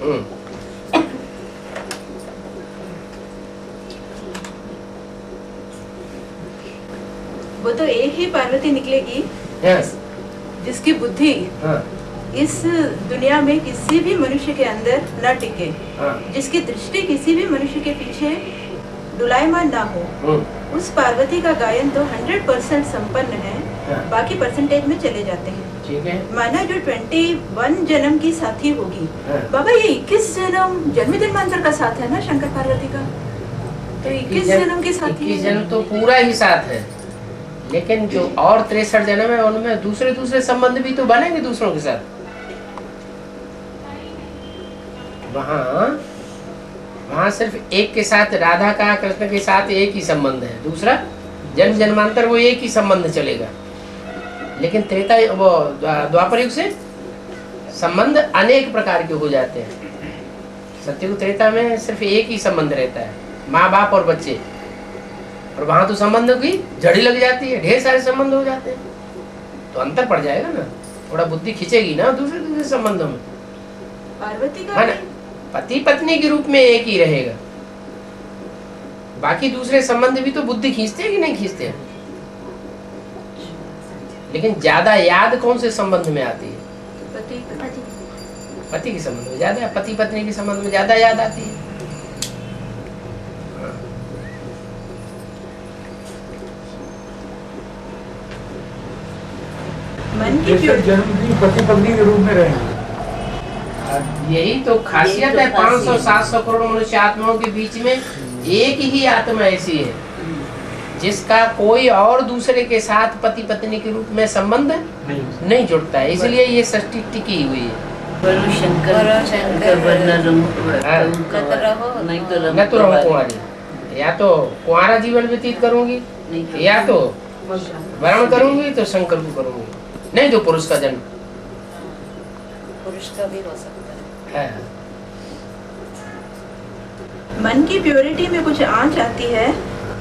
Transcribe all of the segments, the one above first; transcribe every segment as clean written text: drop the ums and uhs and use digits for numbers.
वो तो एक ही पार्वती निकलेगी जिसकी बुद्धि इस दुनिया में किसी भी मनुष्य के अंदर न टिके, जिसकी दृष्टि किसी भी मनुष्य के पीछे डुलायमान ना हो। उस पार्वती का गायन तो 100% संपन्न है, बाकी परसेंटेज में चले जाते हैं। ठीक है। माना जो 21 जन्म की साथी होगी, बाबा ये 21 जन्म जन्मांतर का साथ है ना शंकर पार्वती का, तो 21 जन्म के साथी। 21 जन्म तो पूरा ही साथ है, लेकिन जो और 63 जन्म है उनमें दूसरे दूसरे संबंध भी तो बनेंगे दूसरों के साथ। वहाँ सिर्फ एक के साथ, राधा का कृष्ण के साथ एक ही संबंध है, दूसरा जन्म जन्मांतर वो एक ही संबंध चलेगा। लेकिन त्रेता वो द्वापर युग से संबंध अनेक प्रकार के हो जाते हैं। सत्ययुग त्रेता में सिर्फ एक ही संबंध रहता है, माँ बाप और बच्चे, और वहां तो संबंधों की झड़ी लग जाती है, ढेर सारे संबंध हो जाते हैं, तो अंतर पड़ जाएगा ना, थोड़ा बुद्धि खींचेगी ना दूसरे दूसरे संबंधों में। पार्वती का पति पत्नी के रूप में एक ही रहेगा, बाकी दूसरे संबंध भी तो बुद्धि खींचते हैं कि नहीं खींचते हैं। लेकिन ज्यादा याद कौन से संबंध में आती है? पति के संबंध में ज्यादा, पति पत्नी के संबंध में ज्यादा याद आती है। मन की जन्म भी पति पत्नी के रूप में रहेंगे। यही तो खासियत है 500-700 करोड़ मनुष्य आत्माओं के बीच में एक ही आत्मा ऐसी है जिसका कोई और दूसरे के साथ पति पत्नी के रूप में संबंध नहीं जुड़ता है, इसलिए ये सृष्टि टिकी हुई है। मैं तो रहूं कुंवारी, या तो कुंवारा जीवन व्यतीत करूंगी, या तो वरण करूंगी तो शंकर को करूंगी, नहीं तो पुरुष का जन्म। पुरुष का भी हो सकता है। मन की प्योरिटी में कुछ आंच आती है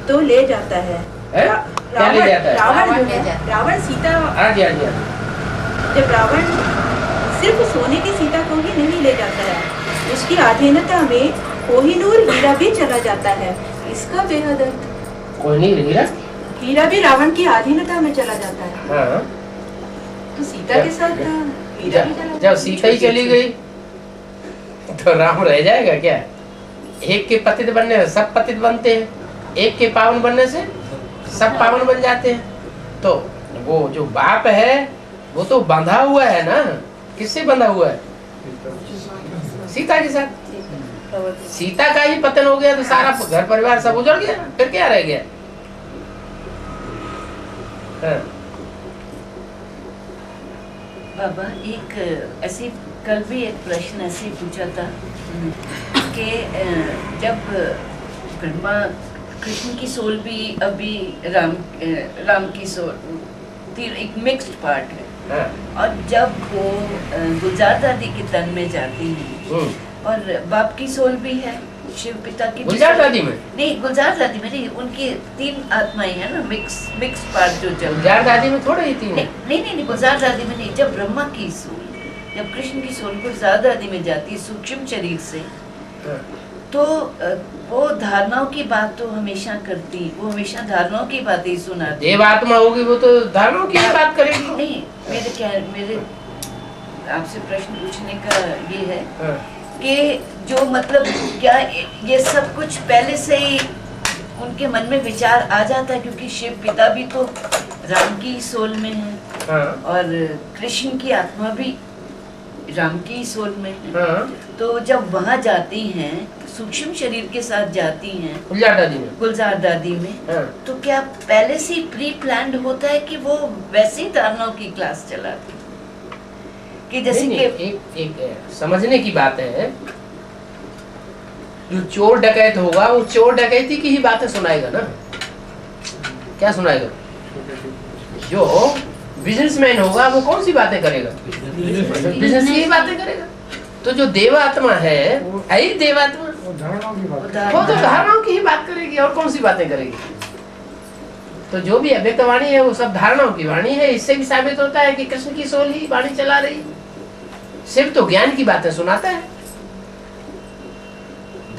तो ले जाता है। क्या ले जाता है? रावण सीता, जब रावण सिर्फ सोने की सीता को ही नहीं ले जाता है, उसकी अधीनता में कोहिनूर हीरा भी चला जाता है। इसका बेहद अर्थ, कोहिनूर हीरा भी रावण की अधीनता में चला जाता है। हाँ। तो सीता के साथ हीरा भी चला। जब सीता ही चली गई तो राम रह जाएगा क्या? एक के पतित बनने से सब पतित बनते हैं, एक के पावन बनने से सब पावन बन जाते हैं। तो वो जो बाप है वो तो बंधा हुआ है ना, किससे बंधा हुआ है? सीता के साथ। सीता का ही पतन हो गया तो सारा घर परिवार सब उजड़ गया, फिर क्या रह गया? हाँ। बाबा एक ऐसी कल भी एक प्रश्न ऐसे ही पूछा था कि जब ब्रह्मा कृष्ण की सोल भी अभी राम की सोल एक मिक्स्ड पार्ट है, और जब वो गुलजार दादी के तन में जाती है और बाप की सोल भी है शिव पिता की। गुलजार दादी में नहीं, गुलजार दादी में नहीं, उनकी 3 आत्माएं है ना, मिक्स पार्ट जो चल। गुलजार दादी में थोड़ा ही 3 है। नहीं, गुलजार दादी में नहीं। जब ब्रह्मा की सोल, जब कृष्ण की सोल गुलजार दादी में जाती है सूक्ष्म शरीर से, तो वो धारणाओं की बात तो हमेशा करती, वो हमेशा धारणाओं की बात ही सुनाती। देव आत्मा होगी वो तो धारणाओं की बात करेगी। नहीं, मेरे आपसे प्रश्न पूछने का ये है कि जो मतलब क्या ये सब कुछ पहले से ही उनके मन में विचार आ जाता है, क्योंकि शिव पिता भी तो राम की सोल में है और कृष्ण की आत्मा भी राम की सोल में है। तो जब वहाँ जाती हैं, सूक्ष्म शरीर के साथ जाती हैं गुलजार दादी में, तो क्या पहले से प्री प्लान्ड होता है कि वो वैसी धारणाओं की क्लास चलाती कि जैसे कि एक समझने की बात है, जो चोर डकैत होगा वो चोर डकैती की ही बातें सुनाएगा ना। क्या सुनाएगा? जो बिजनेसमैन होगा वो कौन सी बातें करेगा? बिजनेस की ही बातें करेगा। तो जो देवात्मा है ही देवात्मा, वो तो धारणाओं की ही बात करेगी, और कौन सी बातें करेगी? तो जो भी अव्यक्त वाणी है वो सब धारणाओं की वाणी है। इससे भी साबित होता है कि कृष्ण की सोल ही वाणी चला रही है। शिव तो ज्ञान की बातें सुनाता है,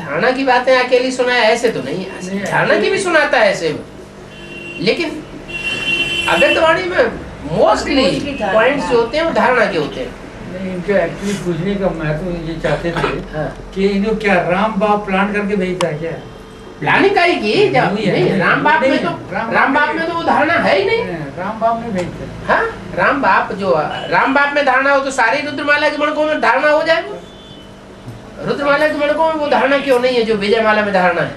धारणा की बातें अकेली सुनाए ऐसे तो नहीं, धारणा की भी सुनाता है ऐसे में, लेकिन अव्यक्त वाणी में मोस्टली पॉइंट्स जो होते हैं वो धारणा के होते हैं। नहीं, इनको एक्चुअली पूछने का मैं तो ये चाहते थे कि इनको क्या राम बाप प्लान करके भेजता है क्या? प्लानिंग का ही की जब नहीं, राम बाप में तो वो धारणा है ही नहीं। राम बाप में भेजते हैं। हाँ, राम बाप में धारणा हो तो सारी रुद्रमाला के मणकों में धारणा हो जाएगा। रुद्रमाला के मणकों में वो धारणा क्यों नहीं है जो विजयमाला में धारणा है?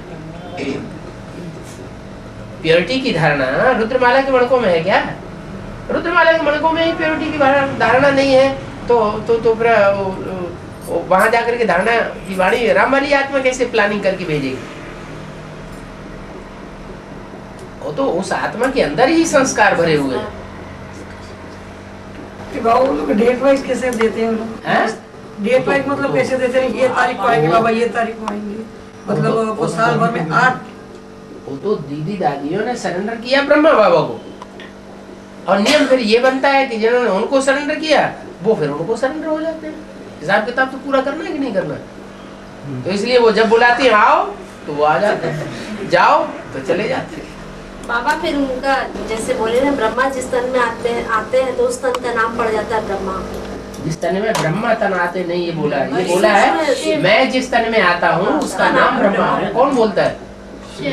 प्योरिटी की धारणा रुद्रमाला के मणकों में है क्या? रुद्रमाला के मणकों में ही प्योरिटी की धारणा नहीं है तो फिर वहां जाकर के धारणा की वाणी राम वाली आत्मा कैसे प्लानिंग करके भेजेगी? वो तो उस आत्मा के अंदर ही संस्कार भरे हुए हैं। बाबा लोग डेट वाइज कैसे देते हैं लोग? डेट वाइज मतलब कैसे देते हैं? ये तारीख को आएंगे बाबा, ये तारीख को आएंगे, मतलब वो साल भर में 8। वो तो दीदी दादियों ने सरेंडर किया ब्रह्मा बाबा को, और नियम फिर ये बनता है कि जिन्होंने उनको सरेंडर किया वो फिर उनको सरेंडर हो जाते हैं। हिसाब किताब तो पूरा करना है कि नहीं करना? तो इसलिए वो जब बुलाती हैं आओ तो वो आ जाते हैं, जाओ तो चले जाते हैं। बाबा फिर उनका जैसे बोले ना, ब्रह्मा जिस तन में आते हैं तो उस तन का नाम पड़ जाता है ब्रह्मा। जिस तन में ब्रह्मा तन आते नहीं, ये बोला है, ये बोला है मैं जिस तन में आता हूँ उसका नाम ब्रह्मा है। कौन बोलता है?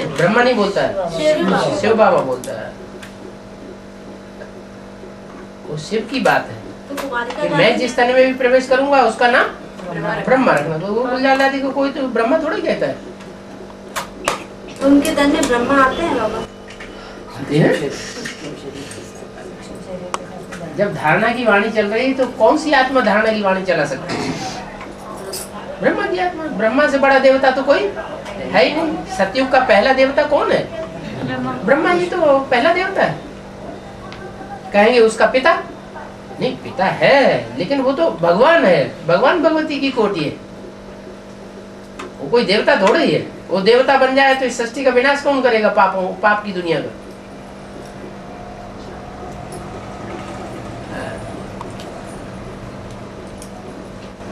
ब्रह्मा नहीं बोलता है, शिव बाबा बोलता है। वो शिव की बात है कि मैं जिस तन में भी प्रवेश करूंगा उसका नाम ब्रह्मा रखना। तो वो बोल को कोई तो ब्रह्मा थोड़ा कहता है। उनके तन में ब्रह्मा आते हैं बाबा। जब धारणा की वाणी चल रही तो कौन सी आत्मा धारणा की वाणी चला सकती है? ब्रह्मा की आत्मा। ब्रह्मा से बड़ा देवता तो कोई है ही नहीं। सतयुग का पहला देवता कौन है? ब्रह्मा ही तो पहला देवता है। कहेंगे उसका पिता नहीं, पिता है लेकिन वो तो भगवान है, भगवान भगवती की कोटि है, वो कोई देवता थोड़ा ही है। वो देवता बन जाए तो इस सृष्टि का विनाश कौन करेगा? पाप की दुनिया का।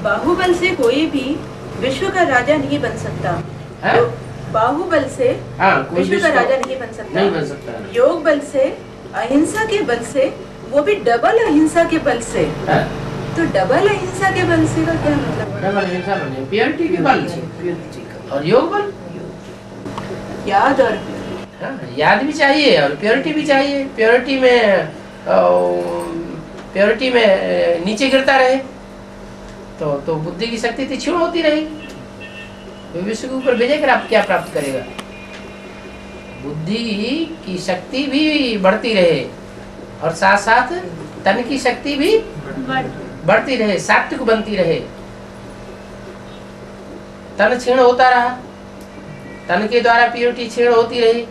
बाहुबल से कोई भी विश्व का राजा नहीं बन सकता है? बाहुबल से विश्व का राजा नहीं बन सकता। योग बल से, अहिंसा के बल से, वो भी डबल अहिंसा के बल से। तो डबल अहिंसा के बल से का क्या मतलब? डबल अहिंसा बने प्योरिटी के बल से, और योग बल याद और याद भी चाहिए और प्योरिटी भी चाहिए। प्योरिटी में नीचे गिरता रहे तो बुद्धि की शक्ति तीक्ष्ण होती रहेगी। तो विश्व के ऊपर विजय क्या प्राप्त करेगा? बुद्धि की शक्ति भी बढ़ती रहे और साथ साथ तन की शक्ति भी बढ़ती रहे, सात्विक बनती रहे। तन क्षीण होता रहा, तन के द्वारा प्योरिटी क्षीण होती रही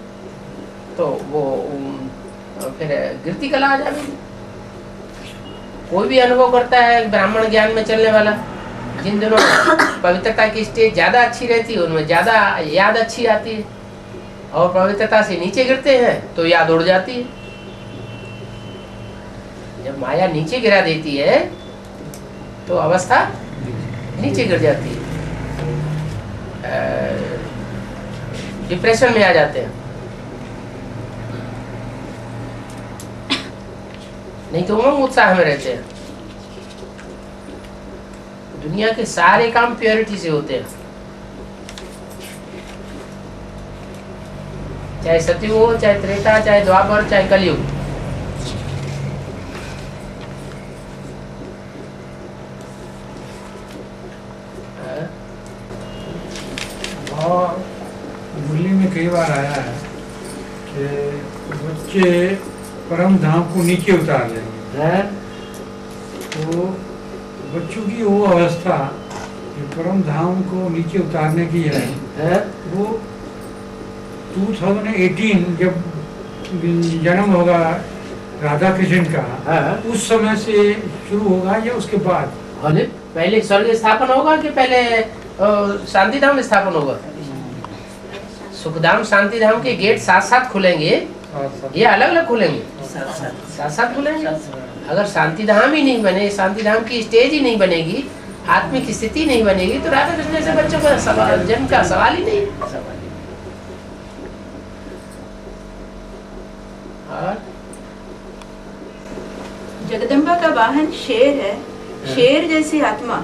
तो वो फिर गिरती कला आ जाएगी। कोई भी अनुभव करता है ब्राह्मण ज्ञान में चलने वाला, जिन दिनों पवित्रता की स्टेज ज्यादा अच्छी रहती है उनमें ज्यादा याद अच्छी आती है, और पवित्रता से नीचे गिरते हैं तो याद उड़ जाती है। जब माया नीचे गिरा देती है तो अवस्था नीचे गिर जाती है, डिप्रेशन में आ जाते हैं। नहीं तो उमंग उत्साह में रहते हैं। दुनिया के सारे काम प्योरिटी से होते हैं, चाहे सतयुग हो, चाहे त्रेता, चाहे द्वापर, चाहे कलयुग। दिल्ली में कई बार आया है कि बच्चे परम धाम को नीचे उतार लेंगे, तो बच्चों की वो अवस्था जो परम धाम को नीचे उतारने की है वो 2018 जब जन्म होगा राधा कृष्ण का, उस समय से शुरू होगा या उसके बाद? पहले स्वर्ग स्थापन होगा कि पहले शांति धाम स्थापन होगा? सुखधाम शांति धाम के गेट साथ साथ खुलेंगे, ये अलग अलग खुलेंगे? साथ साथ खुलेंगे। अगर शांति धाम ही नहीं बने, शांति धाम की स्टेज ही नहीं बनेगी, आत्मिक स्थिति नहीं बनेगी तो राधा कृष्ण जैसे बच्चों का सवाल जन्म का सवाल ही नहीं। और जगदम्बा का वाहन शेर है, शेर जैसी आत्मा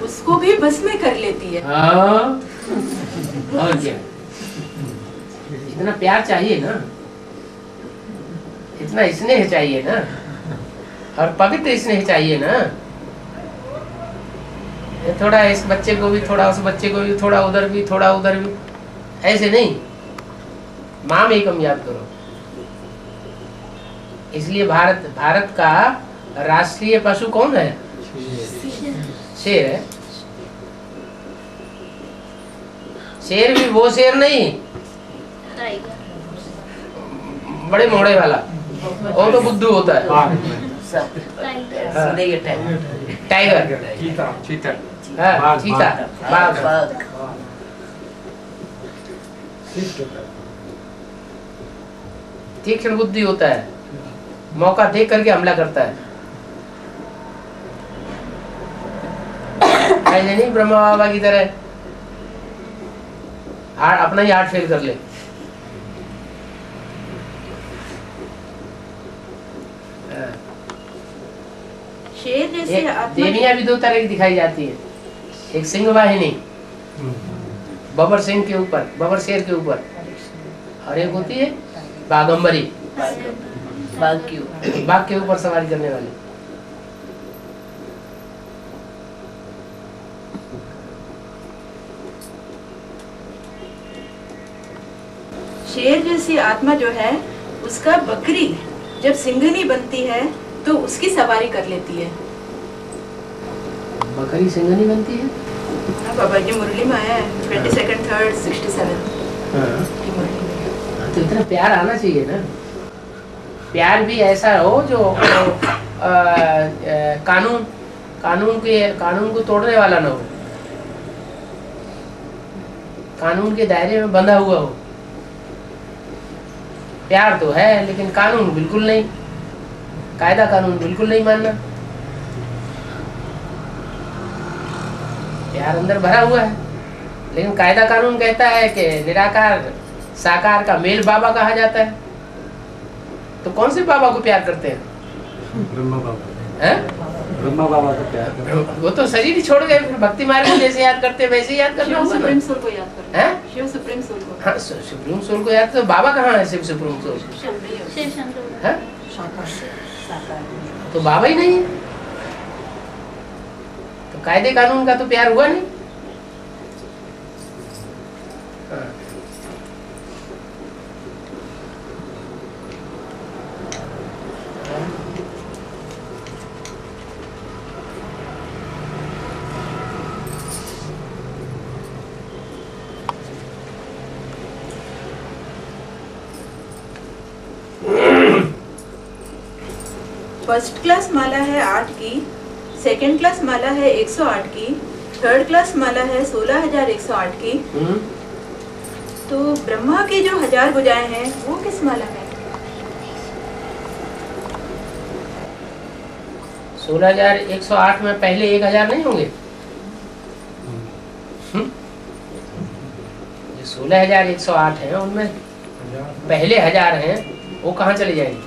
उसको भी बस में कर लेती है। और क्या, इतना प्यार चाहिए ना, इतना स्नेह चाहिए ना, और पवित्र स्नेह चाहिए ना। थोड़ा इस बच्चे को भी, थोड़ा उस बच्चे को भी, थोड़ा उधर भी, थोड़ा उधर भी, ऐसे नहीं। माम एकम याद करो। इसलिए भारत का राष्ट्रीय पशु कौन है? शेर है। शेर भी वो शेर नहीं, बड़े मोड़े वाला, वो तो बुद्धू होता है। टाइगर, चीता, बाघ। तीक्ष्ण बुद्धि होता है, मौका देख करके हमला करता है। ऐसे नहीं ब्रह्मा बाबा की तरह अपना ही हार्ट फेल कर ले। शेर जैसे देवियां भी दो तरह की दिखाई जाती है। एक सिंह वाहिनी, बबर सिंह के ऊपर, बबर शेर के ऊपर, और एक होती है बागंबरी, बाघ के ऊपर सवारी करने वाली। शेर जैसी आत्मा जो है उसका बकरी जब सिंघनी बनती है तो उसकी सवारी कर लेती है। बकरी सिंघनी बनती है? हाँ बाबा जी मुरली में आया है 22nd 3rd 67 की मुरली में। तो इतना प्यार आना चाहिए ना। प्यार भी ऐसा हो जो कानून को तोड़ने वाला ना हो, कानून के दायरे में बंधा हुआ हो। प्यार तो है लेकिन कानून बिल्कुल नहीं, कायदा कानून बिल्कुल नहीं मानना। प्यार अंदर भरा हुआ है लेकिन कायदा कानून कहता है कि निराकार साकार का मेल बाबा कहा जाता है। तो कौन से बाबा को प्यार करते हैं? ब्रह्मा बाबा। हैं? ब्रह्मा बाबा को प्यार। वो तो शरीर ही छोड़ गए, फिर भक्ति मार्ग में जैसे याद करते हैं वैसे ही याद करना होगा। सुप्रीम सोल को याद करना है, शिव सुप्रीम सोल को। हाँ सुप्रीम सोल को याद। तो बाबा कहाँ है शिव सुप्रीम सोल? है? तो बाबा ही नहीं है, तो कायदे कानून का तो प्यार हुआ नहीं। हाँ। फर्स्ट क्लास माला है 8 की, सेकंड क्लास माला है 108 की, थर्ड क्लास माला है 16,108 की। तो ब्रह्मा की जो 1000 भुजाएं हैं वो किस माला में? 16,108 में पहले 1,000 नहीं होंगे? 16,108 है उनमें पहले 1000 हैं, वो कहाँ चले जाएंगे?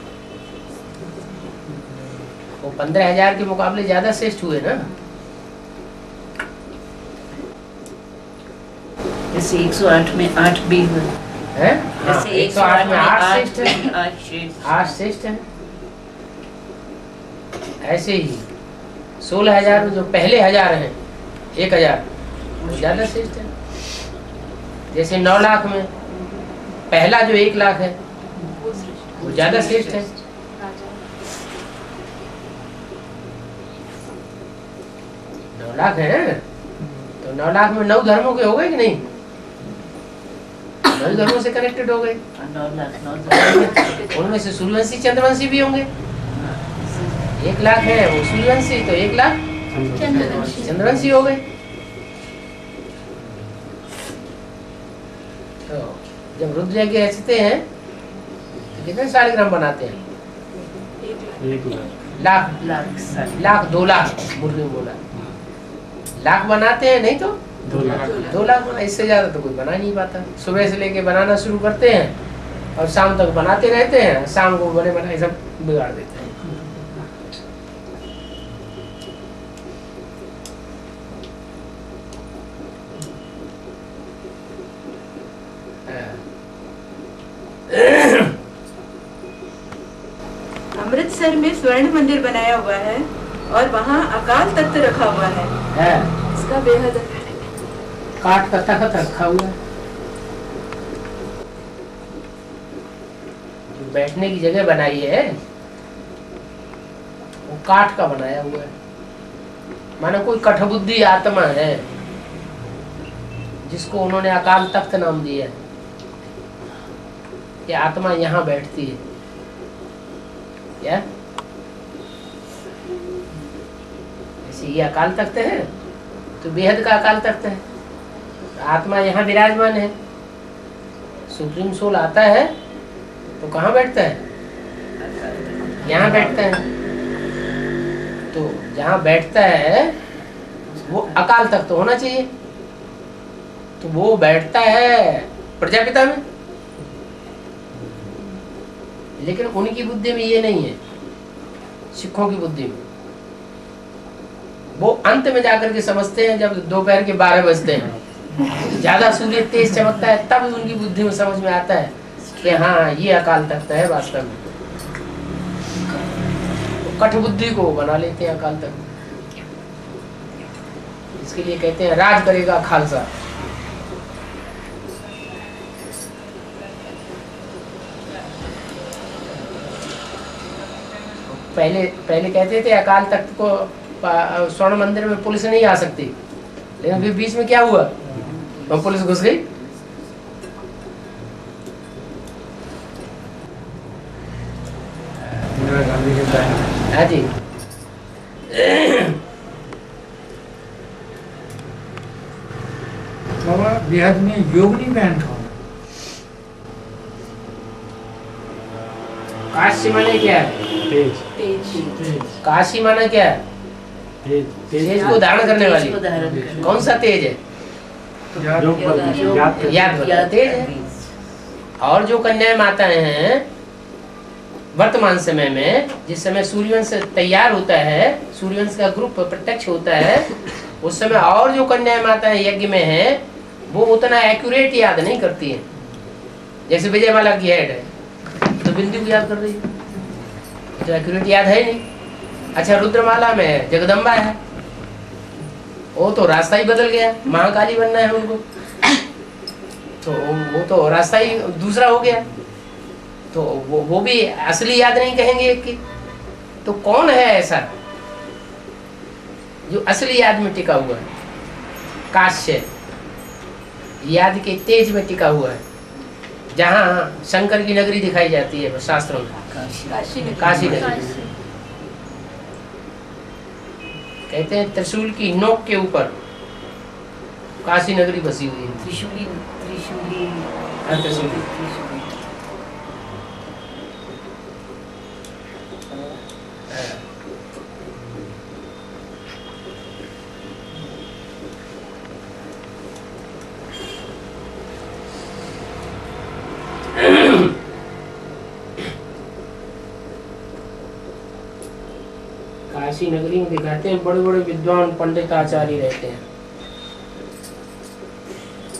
वो 15,000 के मुकाबले ज्यादा श्रेष्ठ हुए ना। जैसे 108 में 8 भी हुए हैं? जैसे 108 में 8 श्रेष्ठ है, 8 8 श्रेष्ठ है। ऐसे ही 16,000 में जो पहले 1000 हैं, 1,000 वो ज्यादा श्रेष्ठ है। जैसे 9 लाख में पहला जो 1 लाख है वो ज्यादा श्रेष्ठ है। 9 लाख है तो 9 लाख में 9 धर्मों के हो गए कि नहीं? 9 धर्मों से कनेक्टेड हो गए। 9 लाख उनमें से सूर्यवंशी चंद्रवंशी भी होंगे। 1 लाख है वो सूर्यवंशी, तो 1 लाख चंद्रवंशी हो गए। तो जब रुद्र यज्ञ रचते हैं तो कितने शालिग्राम बनाते हैं? 1 लाख, 2 लाख मुर्गी बोला। लाख बनाते हैं, नहीं तो 2 लाख बना, इससे ज्यादा तो कोई बना नहीं पाता। सुबह से लेके बनाना शुरू करते हैं और शाम तक बनाते रहते हैं, शाम को बने बनाए सब बिगाड़ देते हैं। अमृतसर में स्वर्ण मंदिर बनाया हुआ है और वहाँ अकाल तख्त रखा हुआ है। इसका बेहद काठ का तख्त रखा हुआ है, जो बैठने की जगह बनाई है वो काठ का बनाया हुआ है। मानो कोई कठबुद्धि आत्मा है जिसको उन्होंने अकाल तख्त नाम दिया है। ये आत्मा यहाँ बैठती है क्या? ऐसे ये अकाल तख्त है तो बेहद का अकाल तख्त है। आत्मा यहाँ विराजमान है, सुप्रीम सोल आता है तो कहाँ बैठता है? यहाँ बैठता है। तो जहाँ बैठता है वो अकाल तख्त होना चाहिए। तो वो बैठता है प्रजापिता में, लेकिन उनकी बुद्धि में ये नहीं है। सिखों की बुद्धि में वो अंत में जाकर के समझते हैं, जब दोपहर के 12 बजते हैं, ज्यादा सूर्य तेज चमकता है, तब उनकी बुद्धि में समझ में आता है कि हाँ ये अकाल तख्त है वास्तव में। तो कठ बुद्धि को बना लेते हैं अकाल तख्त। इसके लिए कहते हैं राज करेगा खालसा। पहले कहते थे अकाल तख्त को स्वर्ण मंदिर में पुलिस नहीं आ सकती, लेकिन फिर बीच में क्या हुआ? तो पुलिस घुस गई। गांधी के टाइम हाँ जी। बाबा बिहार में योगनी बैंड हो। काशी माने क्या है? काशी माने क्या है? तेज को धारण करने वाली। कौन सा तेज है? याद वाला तेज है। और जो कन्याएं माताएं हैं वर्तमान समय में, जिस समय सूर्यवंश तैयार होता है, सूर्यवंश का ग्रुप प्रत्यक्ष होता है, उस समय और जो कन्याएं माताएं यज्ञ में हैं वो उतना एक्यूरेट याद नहीं करती हैं। जैसे विजयमाला की हेड है तो बिंदु को याद कर रही है, तो एक्यूरेट याद है नहीं। अच्छा, रुद्रमाला में जगदम्बा है, वो तो रास्ता ही बदल गया, महाकाली बनना है उनको, तो वो तो रास्ता ही दूसरा हो गया। तो वो भी असली याद नहीं कहेंगे एक की। तो कौन है ऐसा जो असली याद में टिका हुआ है? काश्य याद के तेज में टिका हुआ है, जहाँ शंकर की नगरी दिखाई जाती है शास्त्रों में, काशी नगरी। कहते हैं त्रिशूल की नोक के ऊपर काशी नगरी बसी हुई है। त्रिशूली त्रिशूली त्रिशूली। काशी नगरी में दिखाते हैं बड़े बड़े विद्वान पंडित आचार्य रहते हैं,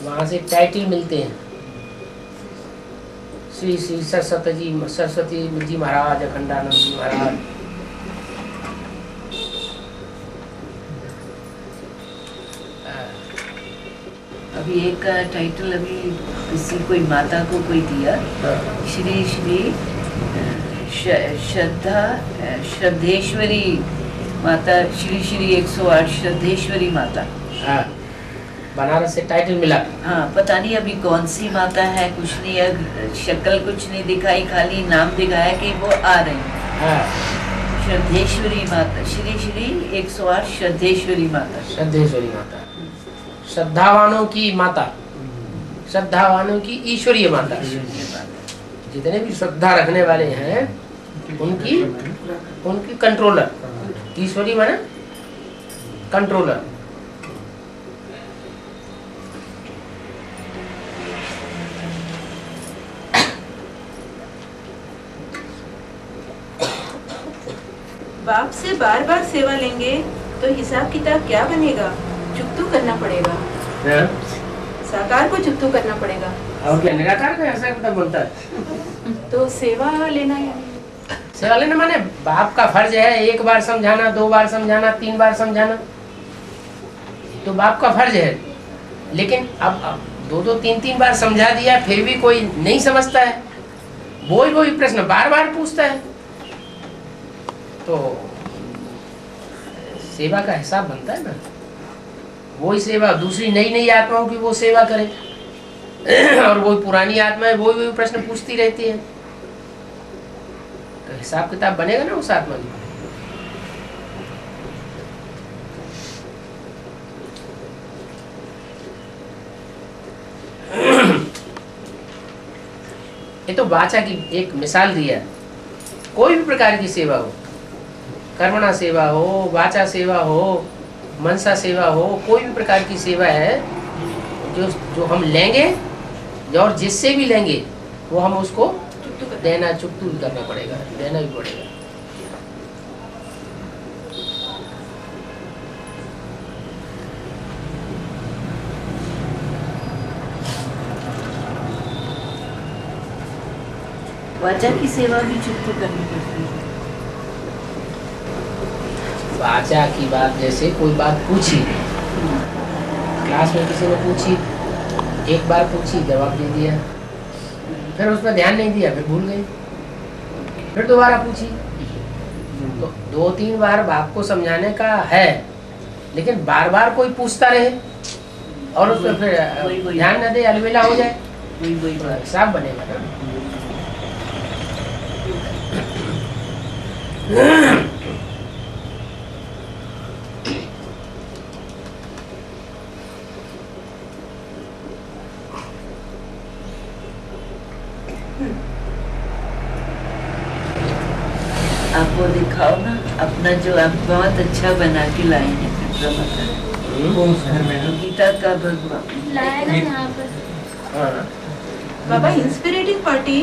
वहां से टाइटल मिलते हैं, श्री श्री सरस्वती जी महाराज, अखंडानंद जी महाराज। अभी एक टाइटल अभी किसी कोई माता को कोई दिया, श्री श्री श्रद्धेश्वरी माता, श्री श्री 108 श्रद्धेश्वरी माता। बनारस से टाइटल मिला। हाँ, पता नहीं अभी कौन सी माता है, कुछ नहीं है, शक्ल कुछ नहीं दिखाई, खाली नाम दिखाया कि वो आ रहे हैं। श्रद्धेश्वरी माता, श्री श्री 108 श्रद्धेश्वरी माता। श्रद्धेश्वरी माता, श्रद्धावानों की माता, श्रद्धावानों की ईश्वरीय माता। जितने भी श्रद्धा रखने वाले हैं उनकी कंट्रोलर। ईश्वरी माने कंट्रोलर, बाप से बार बार सेवा लेंगे तो हिसाब किताब क्या बनेगा? चुकतू करना पड़ेगा। साकार को चुकतू करना पड़ेगा। और क्या निराकार का हिसाब किताब बनता है? तो सेवा लेना है। सेवा लेना माने बाप का फर्ज है 1 बार समझाना, 2 बार समझाना, 3 बार समझाना, तो बाप का फर्ज है। लेकिन अब 2-2, 3-3 बार समझा दिया फिर भी कोई नहीं समझता है, वही प्रश्न बार बार पूछता है, तो सेवा का हिसाब बनता है ना। वही सेवा दूसरी नई आत्माओं की वो सेवा करे और वही पुरानी आत्माएं वही प्रश्न पूछती रहती है, तो हिसाब किताब बनेगा ना उस आत्मा में। ये तो वाचा की एक मिसाल दिया। कोई भी प्रकार की सेवा हो, कर्मणा सेवा हो, वाचा सेवा हो, मनसा सेवा हो, कोई भी प्रकार की सेवा है जो हम लेंगे और जिससे भी लेंगे वो हम उसको देना चुकतू करना पड़ेगा, देना भी पड़ेगा। वाचा की सेवा भी चुकती करनी पड़ती है। वाचा की बात, जैसे कोई बात पूछी क्लास में, किसी ने पूछी, एक बार पूछी, जवाब दे दिया, फिर उस पर ध्यान नहीं दिया, फिर भूल गई, फिर दोबारा पूछी, तो 2-3 बार बाप को समझाने का है, लेकिन बार बार कोई पूछता रहे और उसमें फिर ध्यान न दे, अलबेला हो जाए, हिसाब बनेगा ना। आप वो दिखाओ ना अपना, जो आप बहुत अच्छा बना के लाए हैं गीता का भगवान लाएगा यहाँ पर। बाबा इंस्पिरेटिंग पार्टी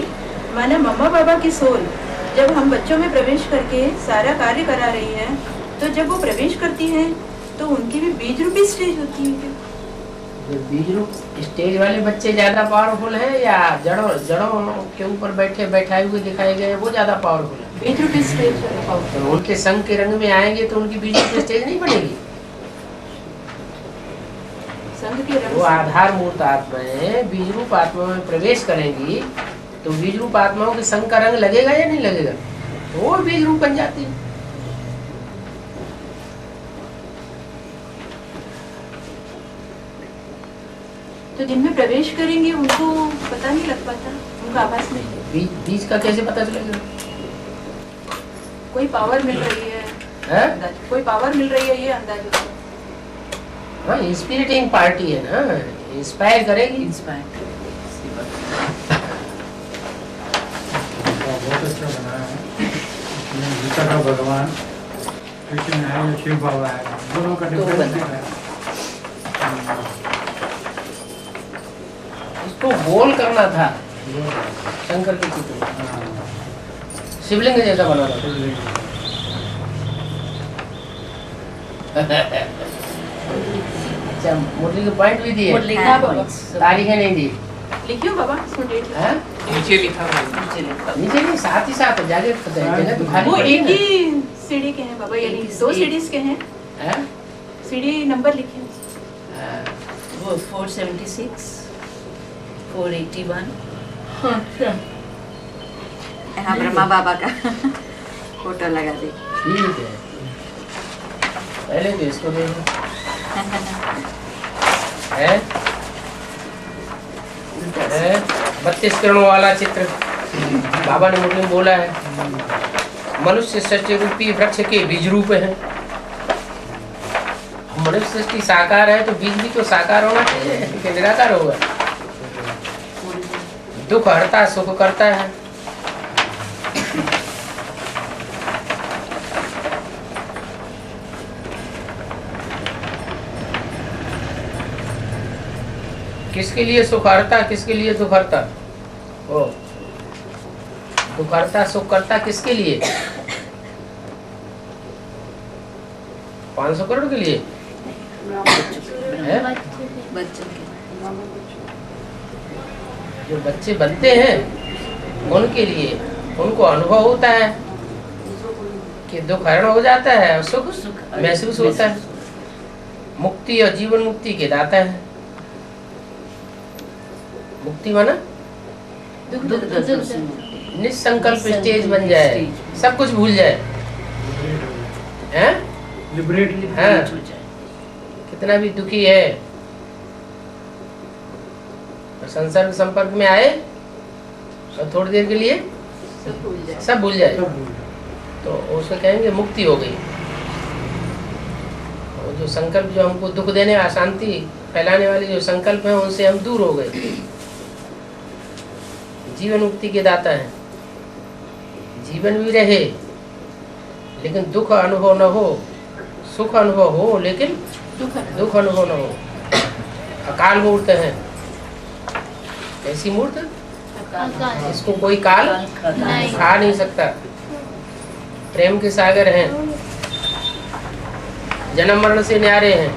माने मम्मा बाबा की सोल जब हम बच्चों में प्रवेश करके सारा कार्य करा रही है, तो जब वो प्रवेश करती हैं तो उनकी भी बीज रूपी स्टेज होती है। बीज रूप स्टेज वाले बच्चे ज्यादा पावरफुल हैं या जड़ों के ऊपर बैठाए हुए दिखाए गए वो ज्यादा पावरफुल है? बीज रूपी स्टेज तो उनके संग के रंग में आएंगे तो उनकी बीज रूपी स्टेज नहीं बनेगी। संघ के रंग वो आधार मूर्त आत्माएं बीज रूप आत्मा में प्रवेश करेंगी तो बीज रूप आत्माओं के संग का रंग लगेगा या नहीं लगेगा? वो बीज रूप बन जाती है। तो जिनमें प्रवेश करेंगे उनको पता नहीं लग पाता, उनका आभास नहीं। बीज का कैसे पता चलेगा? कोई पावर मिल रही है, कोई पावर मिल रही है, ये अंदाज होता है। हाँ, इंस्पिरेटिंग पार्टी है ना, इंस्पायर करेगी। बहुत अच्छा बनाया है। गीता का भगवान कृष्ण है या शिव बाबा है, दोनों का डिफरेंस है। इसको गोल करना था शंकर के चित्र में, शिवलिंग जैसा बनाना था। अच्छा, मुरली के पॉइंट भी दिए, तारीखें नहीं दी। लिखियो बाबा, नीचे लिखा हुआ, नीचे नहीं, साथ ही साथ जगह वो एक ही सीढ़ी के हैं बाबा, यानी 2 सीढ़ीज के हैं। सीढ़ी नंबर लिखे वो 476 481। यहाँ ब्रह्मा बाबा का फोटो लगा दे। ठीक है, पहले तो इसको देखो है 32 किरणों वाला चित्र बाबा ने मुझे बोला है। मनुष्य सृष्टि रूपी वृक्ष के बीज रूप है। मनुष्य सृष्टि साकार है तो बीज भी तो साकार होना चाहिए कि निराकार होगा। दुख हरता सुख करता है। किसके लिए सुख हरता, किसके लिए दुख हरता? ओ, दुख हरता सुख करता किसके लिए? 500 करोड़ के लिए है? बच्चों के जो बच्चे बनते हैं उनके लिए, उनको अनुभव होता है कि दुख हरण हो जाता है और सुख महसूस होता है। मुक्ति और जीवन मुक्ति के दाता है। मुक्ति माना निसंकल्प स्टेज बन जाए, सब कुछ भूल जाए, हैं? हाँ, कितना भी दुखी है और संसर्ग संपर्क में आए और थोड़ी देर के लिए सब भूल जाए तो उसको कहेंगे मुक्ति हो गई। और जो संकल्प, जो हमको दुख देने, अशांति फैलाने वाले जो संकल्प हैं, उनसे हम दूर हो गए। जीवन मुक्ति के दाता है। जीवन भी रहे लेकिन दुख अनुभव न हो, सुख अनुभव हो लेकिन दुख अनुभव न हो। अकाल मूर्त है। ऐसी मूर्त इसको कोई काल खा नहीं सकता। प्रेम के सागर हैं, जन्म मरण से न्यारे हैं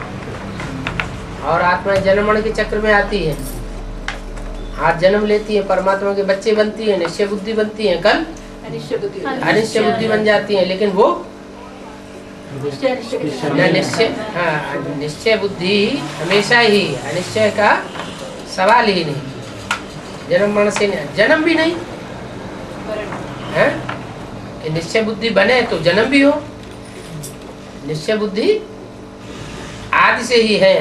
और आत्मा जन्म मरण के चक्र में आती है। आज जन्म लेती है, परमात्मा के बच्चे बनती है, निश्चय बुद्धि बनती है, कल अनिश्चय बुद्धि बन जाती है। लेकिन वो निश्चय बुद्धि हमेशा ही, अनिश्चय का सवाल ही नहीं। जन्म मरण से जन्म भी नहीं है कि निश्चय बुद्धि बने तो जन्म भी हो। निश्चय बुद्धि आदि से ही है।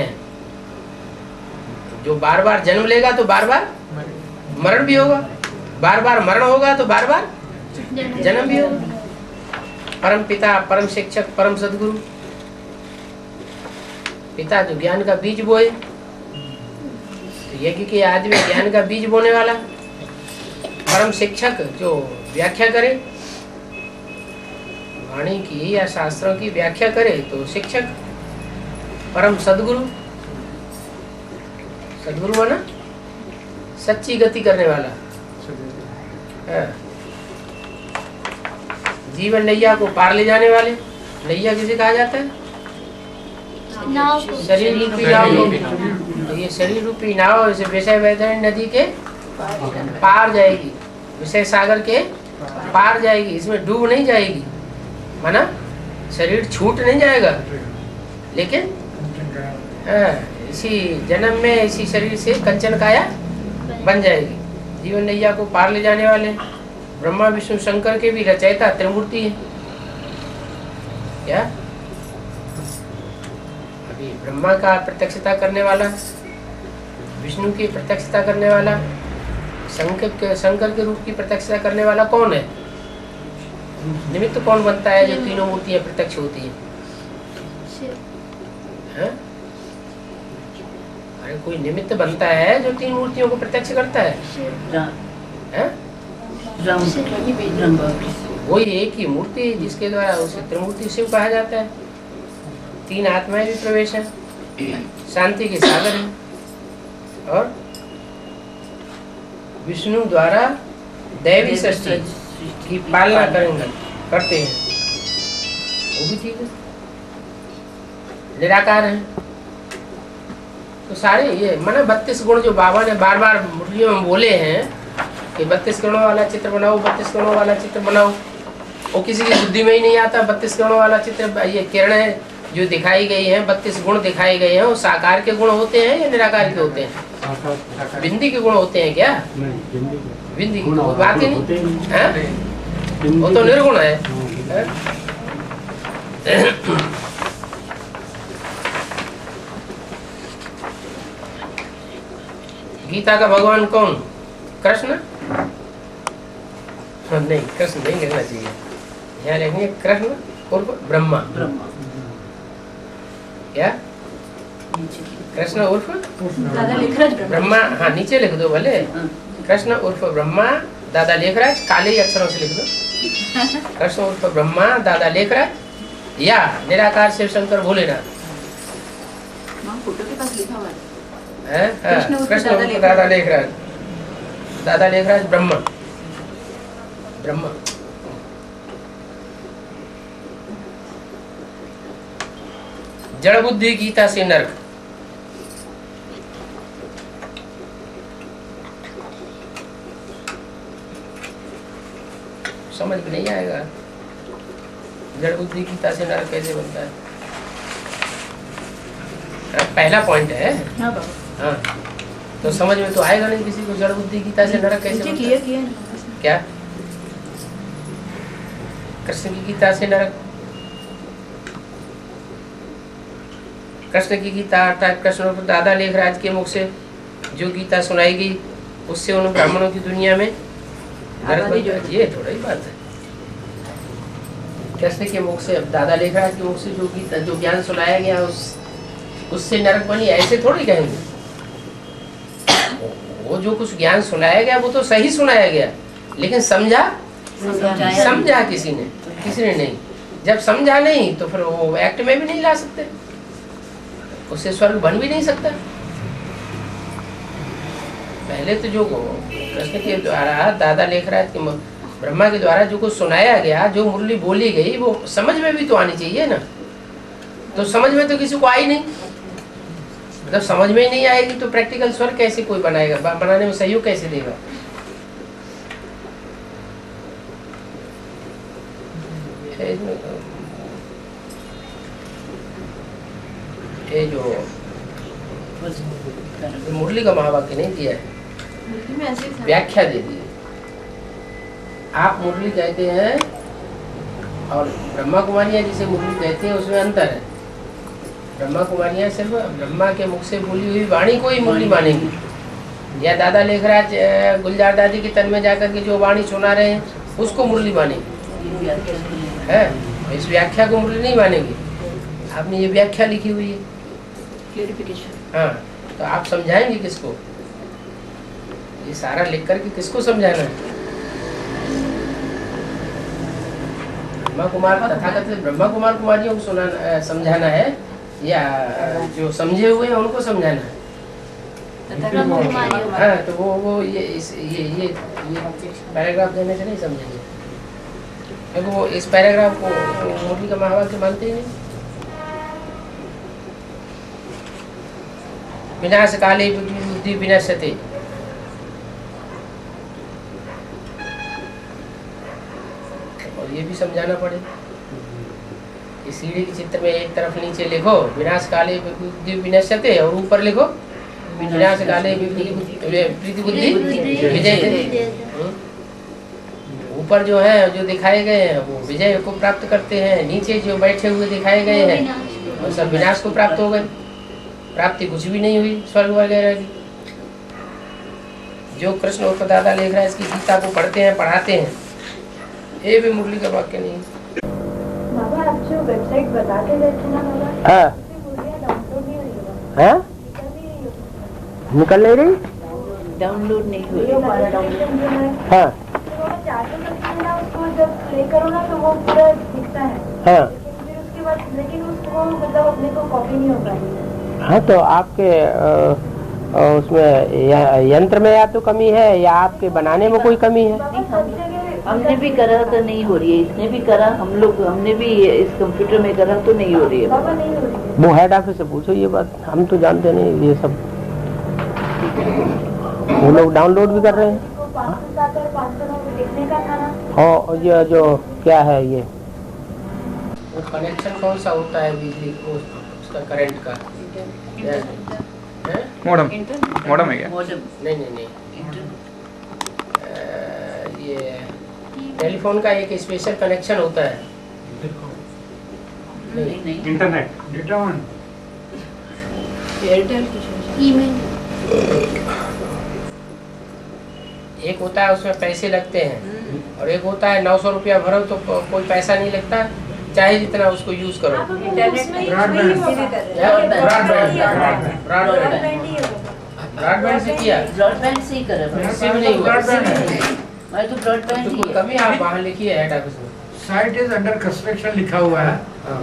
जो बार बार जन्म लेगा तो बार बार मरण भी होगा, बार बार मरण होगा तो बार बार जन्म भी होगा। परम पिता, परम शिक्षक, परम सदगुरु, पिता जो ज्ञान का बीज बोए, तो यज्ञ के आदि में ज्ञान का बीज बोने वाला। परम शिक्षक जो व्याख्या करे, वाणी की या शास्त्रों की व्याख्या करे तो शिक्षक। परम सदगुरु, सदगुरु माना सच्ची गति करने वाला। जीवन नैया को पार ले जाने वाले। नैया किसे कहा जाता है? शरीर रूपी नाव को। तो ये शरीर रूपी नाव इसे विषय वैतरणी नदी के पार जाएगी, विषय सागर के पार जाएगी। इसमें डूब नहीं जाएगी, माना शरीर छूट नहीं जाएगा, लेकिन इसी जन्म में इसी शरीर से कंचन काया बन जाएगी। जीवन नैया को पार ले जाने वाले ब्रह्मा विष्णु शंकर के भी रचयिता त्रिमूर्ति है। क्या अभी ब्रह्मा का प्रत्यक्षता करने वाला, विष्णु की प्रत्यक्षता करने वाला, शंकर के रूप की प्रत्यक्षता करने वाला कौन है? निमित्त कौन बनता है जो तीनों मूर्तियां प्रत्यक्ष होती है? अरे कोई निमित्त बनता है जो तीन मूर्तियों को प्रत्यक्ष करता है? वही एक ही मूर्ति जिसके द्वारा उसे त्रिमूर्ति शिव कहा जाता है। तीन आत्माएं भी प्रवेश है, शांति के सागर है और विष्णु द्वारा दैवी सृष्टि की पालना करते हैं, वो भी ठीक है। निराकार है। तो सारे ये माना 32 गुण जो बाबा ने बार बार मुरलियों में बोले हैं कि 32 गुणों वाला चित्र बनाओ, 32 गुणों वाला चित्र बनाओ, वो किसी की बुद्धि में ही नहीं आता। 32 गुणों वाला चित्र, ये किरणें जो दिखाई गई हैं, 32 गुण दिखाए गए हैं, वो साकार के गुण होते हैं या निराकार के होते हैं? बिंदी के गुण होते हैं क्या? बिंदी की तो बात ही नहीं है, वो तो निर्गुण है। गीता का भगवान कौन? कृष्ण? नहीं, कृष्ण नहीं लिखना चाहिए, यहाँ लिखेंगे कृष्ण उर्फ ब्रह्मा। क्या? कृष्ण उर्फ ब्रह्मा। हाँ, नीचे लिख दो भले, कृष्ण उर्फ ब्रह्मा दादा लेखराज, काले ही अक्षरों से लिख दो। कृष्ण उर्फ ब्रह्मा दादा लेखराज या निराकार शिव शंकर भोलेनाथ। फोटो के पास लिखा हुआ है कृष्ण उर्फ दादा लेखराज, दादा लेखराज ब्रह्मा। जड़ बुद्धि गीता से नरक। समझ में नहीं आएगा जड़ बुद्धि गीता से नरक कैसे बनता है। पहला पॉइंट है। हाँ, तो समझ में तो आएगा नहीं किसी को जड़ बुद्धि गीता से नरक कैसे बनता है। क्या कृष्ण की गीता से नरक, कृष्ण की गीता अर्थात कृष्ण को दादा लेखराज के मुख से जो गीता सुनाई गई उससे उन ब्राह्मणों की दुनिया में नरक बनता है। ये थोड़ा ही बात है। कृष्ण के मुख से, दादा लेखराज के मुख से जो गीता जो ज्ञान सुनाया गया उससे नरक बनी, ऐसे थोड़ी कहेंगे। वो जो कुछ ज्ञान सुनाया गया वो तो सही सुनाया गया, लेकिन समझा किसी ने नहीं। जब समझा नहीं तो फिर वो एक्ट में भी नहीं ला सकते, उससे स्वर्ग बन भी नहीं सकता। पहले तो जो कृष्ण के द्वारा दादा लेखराज के ब्रह्मा के द्वारा जो कुछ सुनाया गया, जो मुरली बोली गई, वो समझ में भी तो आनी चाहिए ना। तो समझ में तो किसी को आई नहीं, मतलब समझ में ही नहीं आएगी तो प्रैक्टिकल स्वर्ग कैसे कोई बनाएगा, बनाने में सहयोग कैसे देगा। ये जो मुरली का महावाक्य नहीं दिया है, व्याख्या दे दी। आप मुरली कहते हैं और ब्रह्मा कुमारियाँ जिसे मुरली कहते हैं उसमें अंतर है। ब्रह्मा कुमारियाँ सिर्फ ब्रह्मा के मुख से बोली हुई वाणी को ही मुरली मानेंगी, या दादा लेखराज गुलजार दादी के तन में जाकर के जो वाणी सुना रहे हैं उसको मुरली मानेंगी, है। इस व्याख्या को मुरली नहीं मानेंगी। आपने ये व्याख्या लिखी हुई है, हाँ, तो आप समझाएंगे किसको? ये सारा लिख करके किसको समझाना है? ब्रह्मा कुमार तथाकथित ब्रह्मा कुमार कुमारियों को समझाना है, या जो समझे हुए हैं उनको समझाना है? हाँ, तो वो ये पैराग्राफ देने से नहीं समझेंगे, क्योंकि वो इस पैराग्राफ को मुरली का महावाक्य मानते ही नहीं। विनाश काले बुद्धि विनश्यते, और ये भी समझाना पड़े। इस सीढ़ी के चित्र में एक तरफ नीचे लिखो विनाश काले बुद्धि विनश्यते, और ऊपर लिखो विनाश काले प्रीति बुद्धि विजय। ऊपर जो है जो दिखाए गए हैं वो विजय को प्राप्त करते हैं, नीचे जो बैठे हुए दिखाए गए हैं वो सब विनाश को प्राप्त हो गए। प्राप्ति कुछ भी नहीं हुई स्वर्ग वगैरह की। जो कृष्ण और दादा लेखराज की गीता को पढ़ते हैं पढ़ाते हैं, ये भी मुरली का वाक्य नहीं है। बाबा आप जो वेबसाइट बताते थे ना बाबा, हाँ, हाँ, निकल नहीं रही, डाउनलोड नहीं हुई। हाँ, उसको जब प्ले करो ना तो वो पूरा दिखता है, हाँ, फिर उसके बाद लेकिन उसको मतलब अपने को कॉपी नहीं हो पाएगी। हाँ, तो आपके उसमें यंत्र में या तो कमी है या आपके बनाने में कोई कमी है। हमने भी करा तो नहीं हो रही है, इसने भी करा, हमने भी इस कंप्यूटर में करा तो नहीं हो रही है। वो हेड ऑफिस से पूछो ये बात, हम तो जानते नहीं ये सब। वो लोग डाउनलोड भी कर रहे हैं। और ये जो क्या है ये कनेक्शन कौन सा होता है बिजली को, उसका करंट का मॉडम है क्या? नहीं, ये टेलीफोन का एक स्पेशल कनेक्शन होता है। नहीं, internet data on, Airtel email एक होता है उसमें पैसे लगते हैं, और एक होता है 900 रुपया भरो तो कोई पैसा नहीं लगता, चाहे जितना उसको यूज करो। ब्रॉडबैंड से किया, ब्रॉडबैंड से ही करा, इससे भी नहीं हुआ। मैं तो ब्रॉडबैंड ही है। कभी आप वहाँ लिखिए हेड ऑफिस में साइट इज अंडर कंस्ट्रक्शन लिखा हुआ है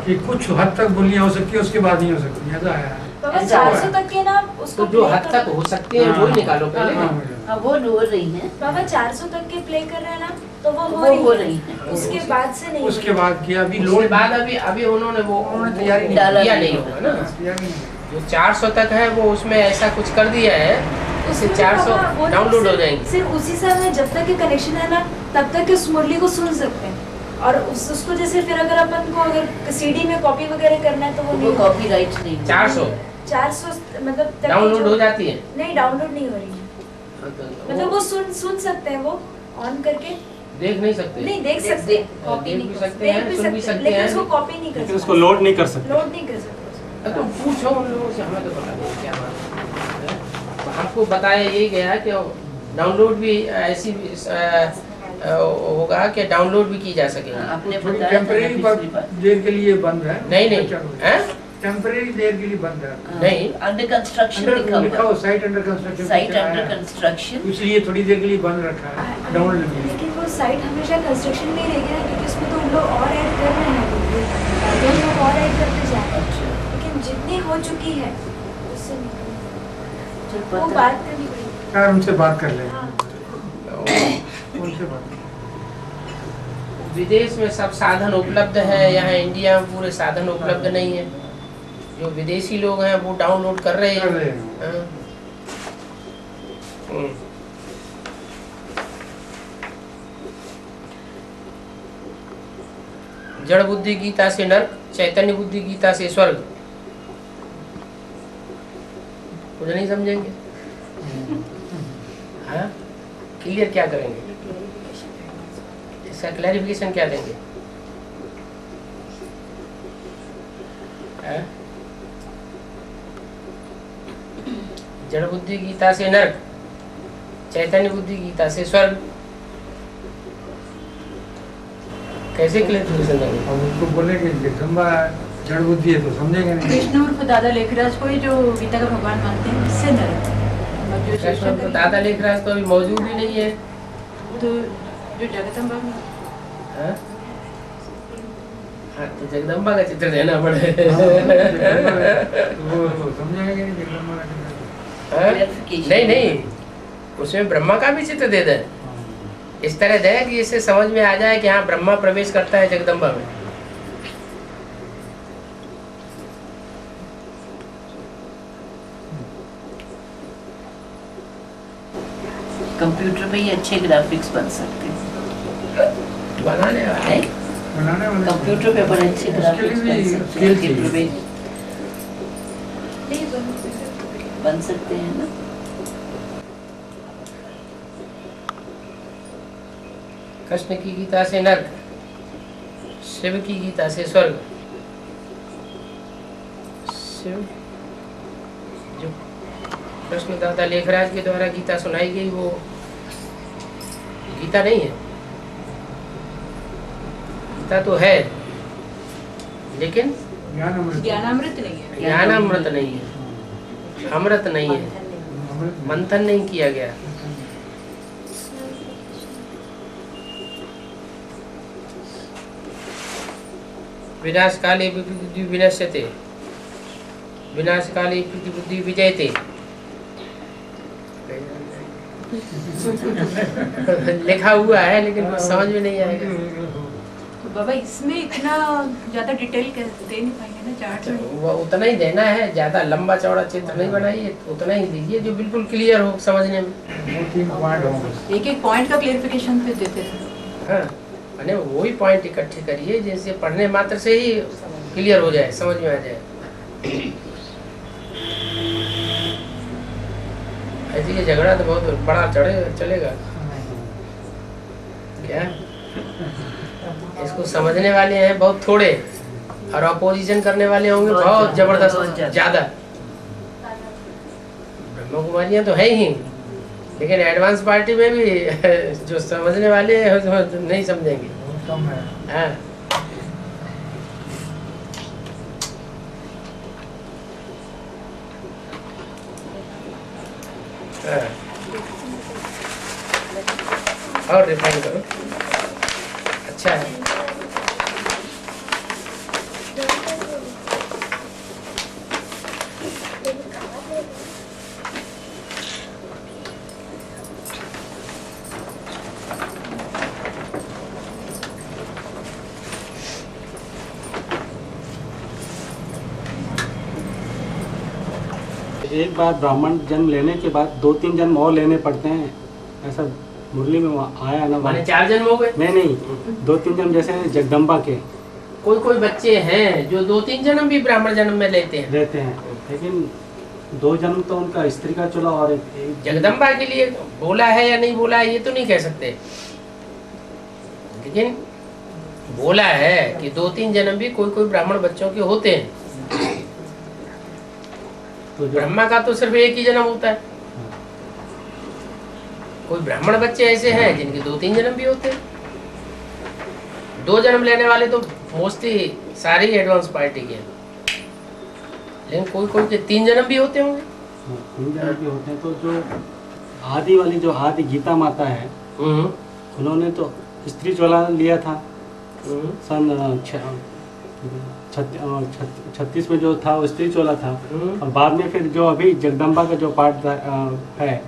कि कुछ हद तक बोलियां हो सकती है, उसके बाद नहीं हो सकती, ऐसा है। बाबा 400 तक के ना उसको तो जो हद तक हो सकती है वो ही निकालो पहले। वो हो रही है बाबा 400 तक के प्ले कर रहे हैं ना, तो वो हो रही है। उसके बाद से नहीं, उसके बाद किया अभी उसके बाद अभी उन्होंने वो तैयारी किया नहीं होगा ना। जो 400 तक है वो उसमें ऐसा कुछ कर दिया है उससे 400 डाउनलोड हो जाएंगे। सिर्फ उसी समय जब तक के कनेक्शन है ना तब तक उस मुरली को सुन सकते हैं, और उसको जैसे फिर अगर अपन को अगर सीडी में कॉपी वगैरह करना है तो वो कॉपीराइट नहीं। 400 मतलब डाउनलोड हो जाती है? नहीं, डाउनलोड नहीं हो रही है, मतलब वो सुन सकते हैं, वो ऑन करके देख नहीं सकते। नहीं देख सकते, कॉपी नहीं कर सकते हैं, सुन भी सकते लेकिन हैं, उसको कॉपी नहीं कर सकते, उसको लोड नहीं कर सकते। लोड नहीं कर सकते। तो पूछो उन लोगों से, हमें तो पता नहीं क्या बात है। हमको बताया यही गया कि डाउनलोड भी ऐसी होगा कि डाउनलोड भी की जा सकेगा। आपने टेम्परेरी देर के लिए बंद है। नहीं टेम्परेरी देर के लिए बंद है। नहीं, अंडर कंस्ट्रक्शन लिखा हुआ, site under construction, site under construction, इसलिए थोड़ी देर के लिए बंद रखा है डाउनलोड के लिए। लेकिन वो साइट हमेशा कंस्ट्रक्शन में ही रहेगी ना, क्योंकि उसमें तो हम लोग और ऐड कर रहे हैं, हम लोग और ऐड करते जा रहे हैं, लेकिन जितनी हो चुकी है उससे नहीं, वो बात करनी पड़ेगी। यार उनसे बात कर ले, हाँ। उनसे बात। विदेश में सब साधन उपलब्ध है, यहाँ इंडिया में पूरे साधन उपलब्ध नहीं है। जो विदेशी लोग हैं वो डाउनलोड कर रहे हैं। जड़ बुद्धि गीता से नर्क, चैतन्य बुद्धि गीता से स्वर्ग। कुछ नहीं समझेंगे? हाँ, क्लियर क्या करेंगे? इसका क्लैरिफिकेशन क्या देंगे? जड़ बुद्धि गीता से नर्क, चैतन्य बुद्धि गीता से स्वर्ग। कैसे क्लैरिफिकेशन देंगे? अब उनको बोले कि जगदम्बा जड़ बुद्धि है तो समझेंगे नहीं। कृष्ण उर्फ दादा लेखराज को ही जो गीता का भगवान मानते हैं, इससे नरक। कृष्ण तो दादा लेखराज तो अभी मौजूद ही नहीं है। तो जो जगदम्बा में हाँ, तो जगदम्बा का चित्र देना पड़े। वो समझेंगे नहीं जगदम्बा का चित्र। नहीं, उसमें ब्रह्मा का भी चित्र दे दें, इस तरह दे कि इससे समझ में आ जाए कि हाँ ब्रह्मा प्रवेश करता है जगदम्बा में। कंप्यूटर में ही अच्छे ग्राफिक्स बन सकते हैं, बनाने वाले कंप्यूटर पे बड़े अच्छे ग्राफिक्स बन सकते हैं ना। कृष्ण की गीता से नर्क, शिव की गीता से स्वर्ग। शिव जो कृष्ण दादा लेखराज के द्वारा गीता सुनाई गई वो गीता नहीं है। गीता तो है लेकिन ज्ञानामृत नहीं है, ज्ञानामृत नहीं है, अमृत नहीं है, मंथन नहीं किया गया। विनाश काले बुद्धि विनश्यते, विनाश काले बुद्धि विजयते। लिखा हुआ है लेकिन समझ में नहीं आएगा। तो बाबा इसमें इतना ज्यादा डिटेल दे नहीं पाएंगे ना चार्ट में। वो उतना ही देना है, ज्यादा लंबा चौड़ा चित्र नहीं बनाइए, उतना ही दीजिए जो बिल्कुल क्लियर हो समझने में। एक एक पॉइंट का क्लेरिफिकेशन फिर देते रहे। हाँ, मैंने वही पॉइंट इकट्ठे करिए जिनसे पढ़ने मात्र से ही क्लियर हो जाए, समझ में आ जाए। ऐसे ये झगड़ा तो बहुत बड़ा चलेगा क्या? इसको समझने वाले हैं बहुत थोड़े और अपोजिशन करने वाले होंगे बहुत जबरदस्त ज्यादा। ब्रह्म कुमारियां तो है ही, लेकिन एडवांस पार्टी में भी जो समझने वाले हैं तो नहीं समझेंगे। हाँ, और रिफाइन करो, अच्छा है। एक बार ब्राह्मण जन्म लेने के बाद 2-3 जन्म और लेने पड़ते हैं, ऐसा मुरली में आया ना। माने 4 जन्म हो गए? नहीं, 2-3 जन्म, जैसे जगदम्बा के कोई बच्चे हैं जो 2-3 जन्म भी ब्राह्मण जन्म में लेते हैं, लेकिन 2 जन्म तो उनका स्त्री का चला और एक जगदम्बा के लिए बोला है या नहीं बोला है ये तो नहीं कह सकते, लेकिन बोला है कि 2-3 जन्म भी कोई ब्राह्मण बच्चों के होते हैं। तो ब्रह्मा का तो सिर्फ एक ही जन्म होता है, कोई ब्राह्मण बच्चे ऐसे हैं जिनके 2-3 जन्म भी होते हैं। 2 जन्म लेने वाले तो मोस्टली सारे एडवांस पार्टी के, लेकिन कोई के 3 जन्म भी होते होंगे। 3 जन्म भी होते हैं। तो जो आदि वाली जो आदि गीता माता है, उन्होंने तो स्त्री ज्वाला लिया था सन 36 में जो था वो स्त्री चोला था, और बाद में फिर जो अभी जगदम्बा का जो पार्ट है,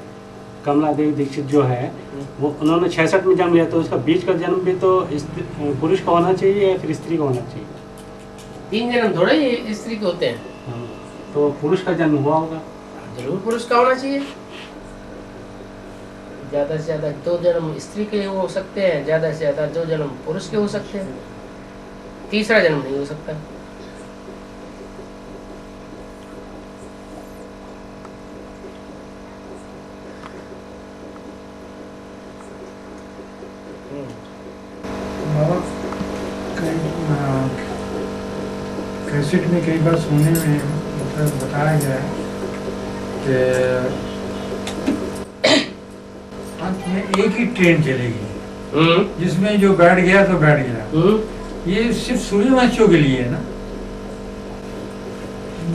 कमला देवी दीक्षित जो है, वो उन्होंने 66 में जन्म लिया, तो उसका बीच का जन्म भी तो पुरुष का होना चाहिए या फिर स्त्री का होना चाहिए? 3 जन्म थोड़े ही स्त्री के होते हैं। तो पुरुष का जन्म हुआ होगा? जरूर पुरुष का होना चाहिए। ज्यादा से ज्यादा 2 जन्म स्त्री के हो सकते हैं, ज्यादा से ज्यादा 2 जन्म पुरुष के हो सकते हैं, तीसरा जन्म नहीं हो सकता। कैसेट में कई बार सुनने में मतलब बताया गया है कि अंत में एक ही ट्रेन चलेगी, जिसमें जो बैठ गया तो बैठ गया। ये सिर्फ सूर्यवंशियों के लिए है ना,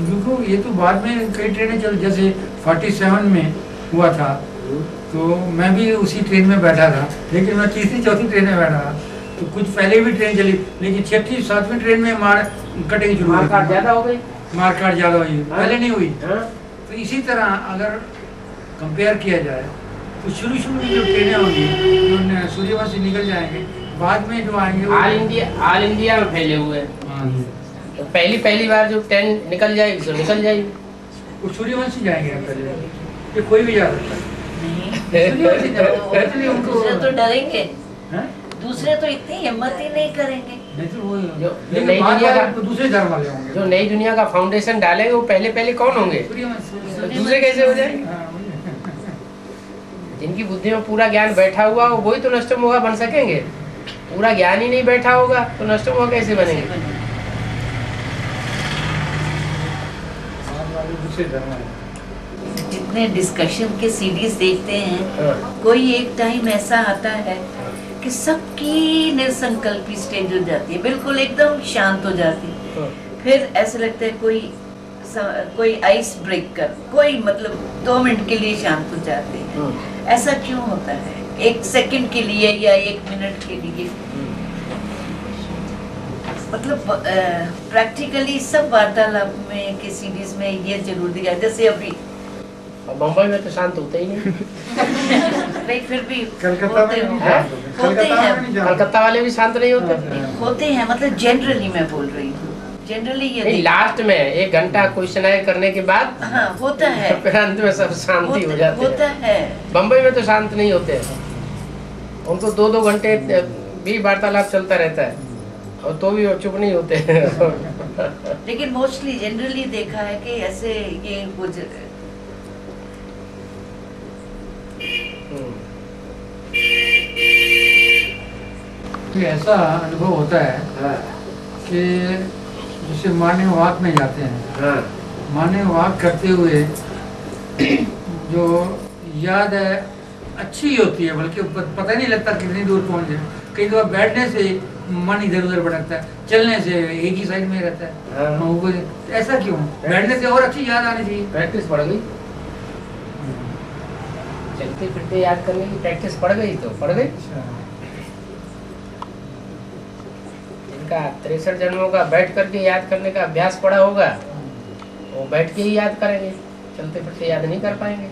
क्योंकि ये तो बाद में कई ट्रेनें चल, जैसे 47 में हुआ था, तो मैं भी उसी ट्रेन में बैठा था, लेकिन मैं तीसरी चौथी ट्रेन में बैठा था। तो कुछ पहले भी ट्रेन चली, लेकिन 6वीं 7वीं ट्रेन में मार कटेगी शुरू, मारकाट ज्यादा हो गई, मारकाट ज्यादा हुई, पहले नहीं हुई। तो इसी तरह अगर कंपेयर किया जाए तो शुरू में जो ट्रेनें होंगी, जो सूर्यवंशी निकल जाएंगे, बाद में जो आएंगे ऑल इंडिया में फैले हुए हैं। तो पहली बार जो ट्रेन निकल जाएगी तो निकल जाएगी, वो सूर्यवंशी जाएंगे पहले, ये कोई भी जा सकता है। दूसरे तो डरेंगे, दूसरे तो इतनी हिम्मत ही नहीं करेंगे। दूसरे धर्म वाले होंगे, जो नई दुनिया का फाउंडेशन डालेंगे वो पहले कौन होंगे? तो दूसरे कैसे हो जाएंगे? जिनकी बुद्धि में पूरा ज्ञान बैठा हुआ हो वही तो नष्टमोहा बन सकेंगे। पूरा ज्ञान ही नहीं बैठा होगा तो नष्टमोहा कैसे बनेंगे? जितने डिस्कशन के सीरीज देखते हैं, कोई एक टाइम ऐसा आता है कि सबकी निसंकल्पी स्टेज हो जाती है, बिल्कुल एकदम शांत हो जाती है। फिर ऐसा लगता है कोई आइस ब्रेकर, कोई मतलब 2 मिनट के लिए शांत हो जाते हैं। ऐसा क्यों होता है? 1 सेकंड के लिए या 1 मिनट के लिए, मतलब प्रैक्टिकली सब वार्तालाप में के सीरीज में ये जरूर दिया, जैसे अभी बम्बई में तो शांत होते ही नहीं। नहीं, फिर भी कलकत्ता वाले भी शांत नहीं होते हैं, मतलब जनरली मैं बोल रही हूँ, जनरली ये लास्ट में 1 घंटा क्वेश्चन करने के बाद होता है, फिर अंत में सब शांति हो जाती होता है। बम्बई में तो शांत नहीं होते, उनको 2-2 घंटे भी वार्तालाप चलता रहता है और तो भी वो चुप नहीं होते। लेकिन मोस्टली जनरली देखा है कि ऐसे ये कुछ तो ऐसा अनुभव होता है कि जैसे माने वाक में जाते हैं, माने वाक करते हुए जो याद है अच्छी होती है, बल्कि पता नहीं लगता कितनी दूर पहुंच जाए। कई दफा बैठने से मन इधर उधर भटकता है, चलने से एक ही साइड में रहता है। ऐसा क्यों? बैठने से और अच्छी याद आनी चाहिए। प्रैक्टिस पड़ गई, चलते फिरते याद करने की प्रैक्टिस पड़ गई तो पड़ गई। इनका 63 जन्मों का बैठ करके याद करने का अभ्यास पड़ा होगा, वो बैठ के ही याद करेंगे, चलते फिरते याद नहीं कर पाएंगे।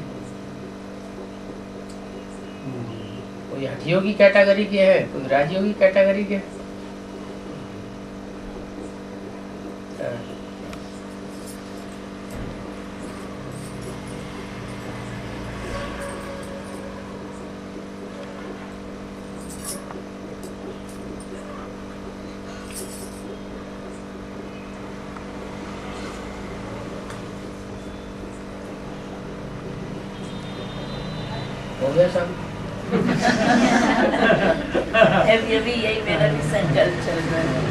कोई हठयोगी कैटेगरी के हैं, कोई राजयोगी कैटेगरी के। हो गया सब। अभी यही मेरा भी संकल्प चल रहा है।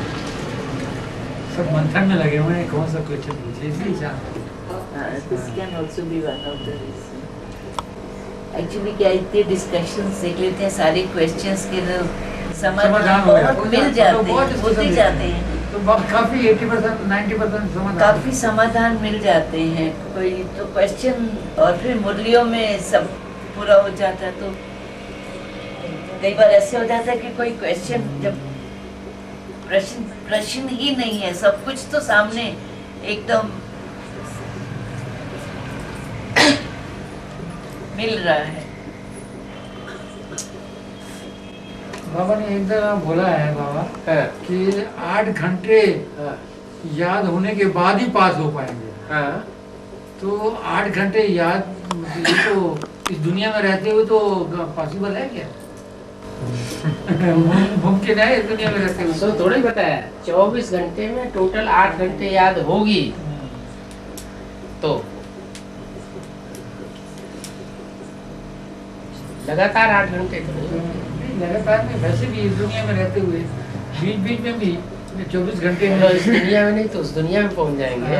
सब मंथन में लगे हुए हैं कौन सा क्वेश्चन पूछे, इसलिए This can also be one of the reasons. Actually क्या इतने डिस्कशंस देख लेते हैं, सारे क्वेश्चंस के समाधान बहुत मिल जाते हैं, होते जाते हैं, तो काफी 80% 90% समाधान, काफी समाधान मिल जाते हैं। कोई तो क्वेश्चन और फिर मुरलियों में सब पूरा हो जाता है। तो कई बार ऐसे हो जाता है कि कोई क्वेश्चन जब प्रश्न ही नहीं है, सब कुछ तो सामने एकदम मिल रहा है। बाबा ने एक जगह बोला है बाबा कि 8 घंटे याद होने के बाद ही पास हो पाएंगे। तो 8 घंटे याद, ये तो इस दुनिया में रहते हुए तो पॉसिबल है क्या? मुमकिन है इस दुनिया में रहते हुए? तो थोड़ा ही बताया 24 घंटे में टोटल 8 घंटे याद होगी। तो लगातार 8 घंटे तो नहीं, लगातार में वैसे भी इस दुनिया में रहते हुए बीच बीच में भी 24 घंटे इस दुनिया में नहीं तो उस दुनिया में पहुंच जाएंगे।